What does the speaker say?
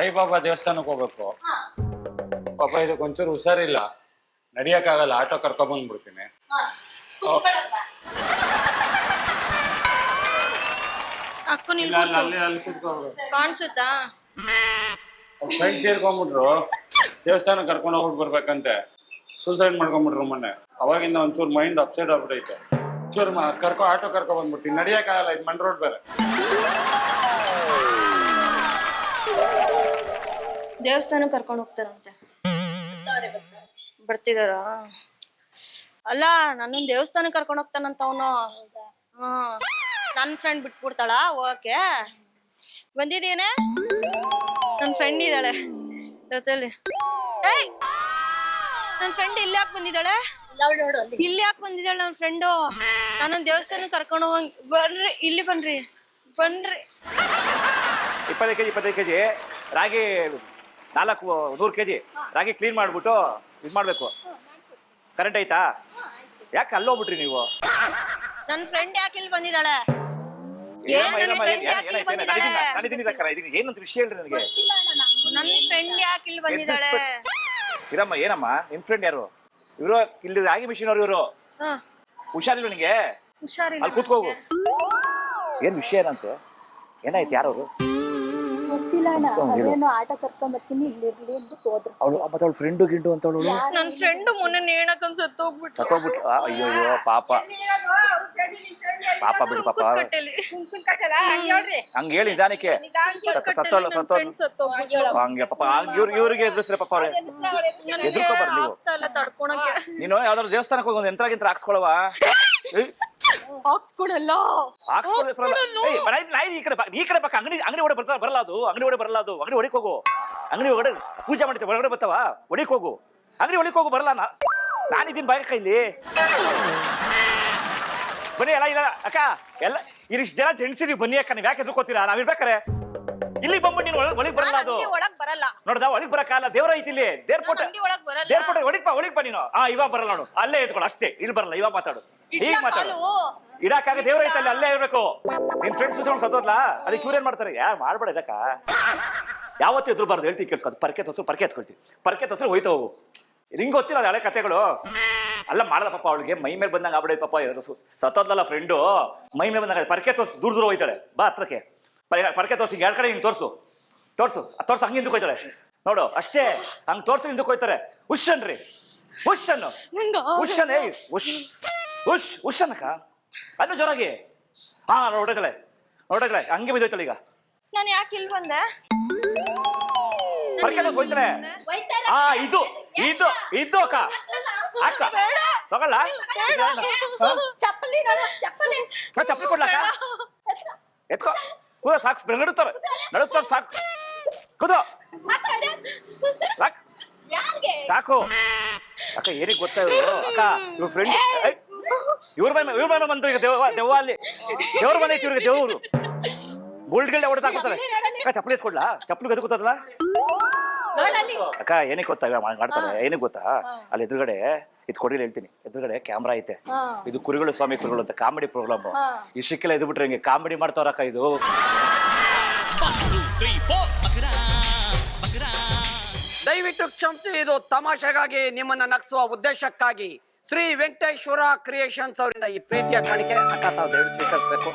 ಸಾಯಿಬಾಬಾ ದೇವಸ್ಥಾನಕ್ಕೆ ಹೋಗ್ಬೇಕು. ಪಾಪ ಇದಕ್ಕೆ ಒಂಚೂರು ಹುಷಾರಿಲ್ಲ, ನಡಿಯಕ್ಕಾಗಲ್ಲ. ಆಟೋ ಕರ್ಕೊಂಡ್ಬಂದ್ಬಿಡ್ತೀನಿ. ಕಾಣಿಸುತ್ತಾ? ಫ್ರೆಂಡ್ ತೀರ್ಕೊಂಡ್ಬಿಟ್ರು, ದೇವಸ್ಥಾನ ಕರ್ಕೊಂಡು ಹೋಗ್ಬಿಟ್ಟು ಬರ್ಬೇಕಂತೆ. ಸೂಸೈಡ್ ಮಾಡ್ಕೊಂಡ್ಬಿಟ್ರು ಮೊನ್ನೆ. ಅವಾಗಿಂದ ಒಂಚೂರು ಮೈಂಡ್ ಅಪ್ಸೆಟ್ ಆಗ್ಬಿಟ್ಟೈತೆ. ಒಂಚೂರು ಆಟೋ ಕರ್ಕೊಂಡ್ಬಂದ್ಬಿಡ್ತೀನಿ, ನಡಿಯಕ್ಕಾಗಲ್ಲ. ಇದು ಮಣ್ ರೋಡ್ ಬೇರೆ. ದೇವಸ್ಥಾನ ಕರ್ಕೊಂಡು ಹೋಗ್ತಾರಂತೆ. ಬರ್ತಿದಾರ? ಅಲ್ಲ, ನನ್ನ ದೇವಸ್ಥಾನ ಕರ್ಕೊಂಡು ಹೋಗ್ತಾನಂತ ಅವನು. ನನ್ನ ಫ್ರೆಂಡ್ ಬಿಟ್ಬಿಡ್ತಾಳ ಓಕೆ. ಬಂದಿದ್ದೇನೆ, ನನ್ನ ಫ್ರೆಂಡ್ ಇದ್ದಾಳೆ ಜೊತೆಲಿ. ನನ್ನ ಫ್ರೆಂಡ್ ಇಲ್ಲಿ ಯಾಕೆ ಬಂದಿದ್ದಾಳೆ? ಇಲ್ಲಿ ಯಾಕೆ ಬಂದಿದ್ದಾಳೆ ನನ್ನ ಫ್ರೆಂಡು? ನಾನೊಂದು ದೇವಸ್ಥಾನ ಕರ್ಕೊಂಡು ಹೋಗಂಗ್. ಬರ್ರಿ, ಇಲ್ಲಿ ಬನ್ರಿ. 25 kg ರಾಗಿ, 100 kg ರಾಗಿ ಕ್ಲೀನ್ ಮಾಡ್ಬಿಟ್ಟು ಇದು ಮಾಡ್ಬೇಕು. ಕರೆಂಟ್ ಐತಾ? ಯಾಕೆ ಅಲ್ಲೋಗ್ಬಿಟ್ರಿ ನೀವು? ನನ್ನ ಫ್ರೆಂಡ್ ಯಾಕೆ ಇಲ್ಲಿ ಬಂದಿದ್ದಾಳೆ? ಏನಂತ ವಿಷಯ ಹೇಳ್ರಿ ನನಗೆ. ನನ್ನ ಫ್ರೆಂಡ್ ಯಾಕೆ ಇಲ್ಲಿ ಬಂದಿದ್ದಾಳೆ? ಇರಮ್ಮ, ಏನಮ್ಮ ನಿನ್ ಫ್ರೆಂಡ್ ಯಾರು? ಇವರು ಇಲ್ಲಿ ರಾಗಿ ಮಿಷಿನ್ ಅವ್ರು. ಇವರು ಹುಷಾರಿಲ್ಲ ನಿನಗೆ? ಅಲ್ಲಿ ಕೂತ್ಕೋಗು. ಏನ್ ವಿಷಯ ಏನಂತೆ? ಏನಾಯ್ತು? ಯಾರವರು? ಆಟ ಕರ್ಕೊಂಡ್ ಬರ್ತೀನಿ ಇಲ್ಲಿರ್ಲಿ ಅಂದ್ಬಿಟ್ಟು ಹೋದ್ರು. ಮತ್ತೆ ಅವಳು ಫ್ರೆಂಡು ಗಿಂಡು ಅಂತ ಅವಳು. ನನ್ನ ಫ್ರೆಂಡ್ ಮೊನ್ನೆ ನೇಣಕೊಂಡ್ ಸತ್ತೋಗ್ಬಿಟ್ಟು. ಅಯ್ಯೋ ಪಾಪ ಬಿಡು ಪಾಪ. ಹಂಗ ಹೇಳಿ ನಿಧಾನಕ್ಕೆ. ಹಂಗೆ ಪಾಪ ಇವ್ರಿಗೆ ಎದುರಿಸ್ರೆ ಪಾಪ. ಎದುರ್ಕೋಬಾರ್ದು ನೀವು. ನೀನು ಯಾವ್ದಾದ್ರು ದೇವಸ್ಥಾನಕ್ಕೆ ಹೋಗಿ ಒಂದು ಯಂತ್ರ ಗಿಂತ್ರ ಹಾಕ್ಸ್ಕೊಳವ. ಹಾಕ್ಸ್ಕೊಡಲ್ಲ. ಈ ಕಡೆ ಪಕ್ಕ ಅಂಗಡಿ ಒಡೆ ಬರಲ್ಲ ಅದು. ಅಂಗಡಿ ಹೊಡಿಕ್ ಹೋಗು. ಅಂಗಡಿ ಒಳಗಡೆ ಪೂಜೆ ಮಾಡ್ತೇವೆ, ಒಳಗಡೆ ಬರ್ತಾವ. ಹೊಡಿಕ್ ಹೋಗು, ಅಂಗಡಿ ಹೊಡಿಕ್ ಹೋಗು. ಬರಲ್ಲ, ನಾನಿದ್ದೀನಿ ಬಾಯ ಕೈಲಿ. ಬನ್ನಿ ಎಲ್ಲ ಇಲ್ಲ ಅಕ್ಕ, ಎಲ್ಲ ಇರಿಷ್ಟು ಜನ ಜೆಂಟ್ಸಿರಿ. ಬನ್ನಿ ಅಕ್ಕ, ನೀವ್ ಯಾಕೆ ಎದುರ್ಕೋತೀರಾ? ನಾವಿರ್ಬೇಕಾರೆ ಇಲ್ಲಿ ಬಂದ್ಬಿಟ್ಟು ನೀನು ಒಳಗ್ ಬರಲ್ಲ. ಅದು ನೋಡ್ದ, ಒಳಗ್ ಬರಕ್ಕಾಗಲ್ಲ. ದೇವ್ರ ಐತಿ ಇಲ್ಲಿ. ದೇರ್ಪೋಟ ಒಳಗ್ ಬಾ ನೀನು. ಇವಾಗ ಬರಲ್ಲ ನೋಡು. ಅಲ್ಲೇ ಎತ್ಕೊಳ್ಳು ಅಷ್ಟೇ. ಇಲ್ಲಿ ಬರಲ್ಲ. ಇವಾಗ ಮಾತಾಡು, ಈಗ ಮಾತಾಡು. ಇಡಕ್ಕಾಗ ದೇವ್ರ ಐತಲ್ಲಿ, ಅಲ್ಲೇ ಇರ್ಬೇಕು. ನಿನ್ ಫ್ರೆಂಡ್ಸ್ ಸತ್ತೋದ್ಲಾ, ಅದಕ್ಕೆ ಇವ್ರೇನ್ ಮಾಡ್ತಾರೆ? ಮಾಡ್ಬೇಡ ಇದಕ್ಕ. ಯಾವತ್ತೂ ಎದುರ್ಬಾರ್ದು. ಹೇಳ್ತೀವಿ ಕೇಳಿಸ್ಕೊ. ಪರ್ಕೆ ಎತ್ಕೊಳ್ತೀವಿ. ಪರ್ಕೆ ತೊಸರು ಹೋಯ್ತು ಹೋಗು. ಹಿಂಗ್ ಗೊತ್ತಿಲ್ಲ ಅದು ಹಳೆ ಕಥೆಗಳು. ಅಲ್ಲ ಮಾಡಲ್ಲ ಪಾಪ. ಅವಳಿಗೆ ಮೈ ಮೇಲೆ ಬಂದಂಗ ಆಗ್ಬಿಡೈತೆ ಪಾಪ. ಸತ್ತೋದ್ಲಲ್ಲ ಫ್ರೆಂಡು, ಮೈ ಮೇಲೆ ಬಂದಂಗ. ಪರ್ಕೆ ತೋರ್ಸು, ದೂರ ಹೋಯ್ತಾಳೆ. ಬಾ ಹತ್ರಕ್ಕೆ. ಪರ್ಕೆ ತೋರ್ಸಿ, ಎರಡು ಕಡೆ ಹಿಂಗ್ ತೋರ್ಸು. ಹಂಗ ಹಿಂದಕ್ಕೆ ಹೋಯ್ತಾಳೆ ನೋಡು. ಅಷ್ಟೇ, ಹಂಗ್ ತೋರ್ಸಿ ಹಿಂದಕ್ಕೆ ಹೋಯ್ತಾರೆ. ಉಷನ್ರಿ, ಉಷನ್ನು ಉಷನ್ನಕ್ಕ ಅನ್ನು ಜೋರಾಗಿ. ನೋಡೈತಾಳೆ ಹಂಗೆ ಬಿದ್ದೋಯ್ತಾಳೆ. ಈಗ ನಾನು ಯಾಕೆ ಇಲ್ಲಿ ಬಂದೆ? ಪರ್ಕೆ ತೋರ್ಸಿ ಹೋಯ್ತಾಳೆ. ಇದು ಅಕ್ಕ ತಗೊಳ್ಳ. ಚಪ್ಪಲಿ ಕೊಡ್ಲಕ್ಕ. ಎತ್ಕೋ, ಕೂದ ಸಾಕು. ನಡುತ್ತಾರೆ ಸಾಕು. ಕೂದ ಸಾಕು. ಅಕ್ಕ ಏನಿಗೆ ಗೊತ್ತಾ ಇವರು? ಅಕ್ಕ ಇವ್ರ ಫ್ರೆಂಡ್. ಇವ್ರ ಮನೆ ಬಂದ್ರು. ಈಗ ದೆವ್ವ ಅಲ್ಲಿ ದೇವ್ರ ಮನೆ ಐತಿ ಇವ್ರಿಗೆ. ದೇವ್ರು ಬೋಲ್ಡ್ಗಳೇ ಹೊಡೆದು ಹಾಕ್ತಾರೆ. ಅಕ್ಕ ಚಪ್ಪಲಿ ಎತ್ಕೊಡ್ಲಾ? ಚಪ್ಪಲಿ ಎದ್ಕೋತದ್ಲ ಅಕ್ಕ. ಏನಕ್ಕೆ ಗೊತ್ತಾ ಮಾಡ್ತಾರೆ? ಏನಕ್ಕೆ ಗೊತ್ತಾ? ಅಲ್ಲಿ ಎದುರುಗಡೆ ಇದು ಕೊಡಿಲಿ ಹೇಳ್ತೀನಿ. ಎದುರುಗಡೆ ಕ್ಯಾಮ್ರಾ ಐತೆ. ಇದು ಕುರಿಗಳು ಸ್ವಾಮಿ ಕುರಿಗಳು ಅಂತ ಕಾಮಿಡಿ ಪ್ರೋಗ್ರಾಮ್. ಇಷ್ಟಕ್ಕೆಲ್ಲ ಎದ್ದು ಬಿಟ್ರೆ ಹಿಂಗೆ ಕಾಮಿಡಿ ಮಾಡ್ತಾರಕ್ಕ. ಇದು ದಯವಿಟ್ಟು ಕ್ಷಮಿಸಿ. ಇದು ತಮಾಷೆಗಾಗಿ, ನಿಮ್ಮನ್ನ ನಗಿಸುವ ಉದ್ದೇಶಕ್ಕಾಗಿ ಶ್ರೀ ವೆಂಕಟೇಶ್ವರ ಕ್ರಿಯೇಷನ್ಸ್ ಅವರಿಂದ ಈ ಪ್ರೀತಿಯ ಕಾಣಿಕೆ. ಅಕ್ಕ ತಾವು ದಯವಿಟ್ಟು ಸ್ವೀಕರಿಸಬೇಕು.